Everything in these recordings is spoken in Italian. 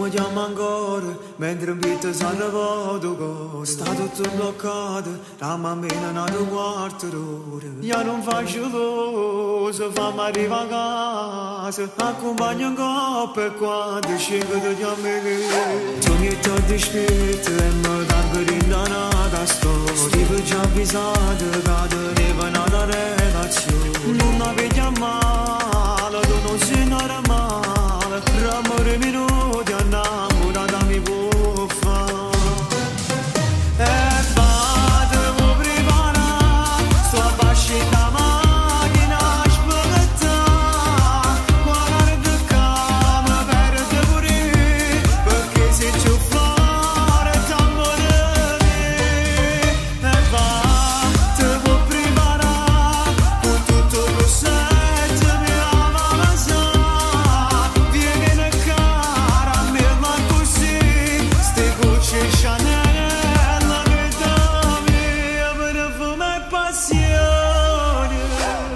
chiama ancora, mentre in vita si arriva dopo. Sta tutto bloccato, la mammina non ha un quarto d'ora. Io non faccio l'uso, fammi arrivare a casa. Accompagno in coppa e quando scendo ti chiami. Tu mi torni spirito e mi dà in danata storia. Stivo già avvisato che teneva una relazione. Non avevi chiamato, tu non sei normale. Ramore minuti innamorata mi può fare. E fatevo preparare, sto a bascire la macchina a spaventare. Guardate che mi perde pure, perché se ci fare tanto di me. E fatevo preparare, con tutto lo sento mi avanza. Viene cara a me ma così, ste gocce Chanel, la vita mia, perfume e passione.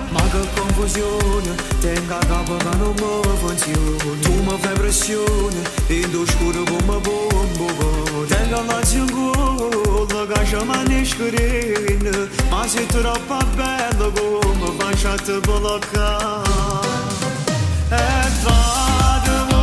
Ma che confusione, tengo a capo che non mi funziona. Tu mi fai pressione, in tu scuro come bombo. Tengo la cingola che ci mani scrivendo, ma sei troppo bella come faccio a te bloccare. E vado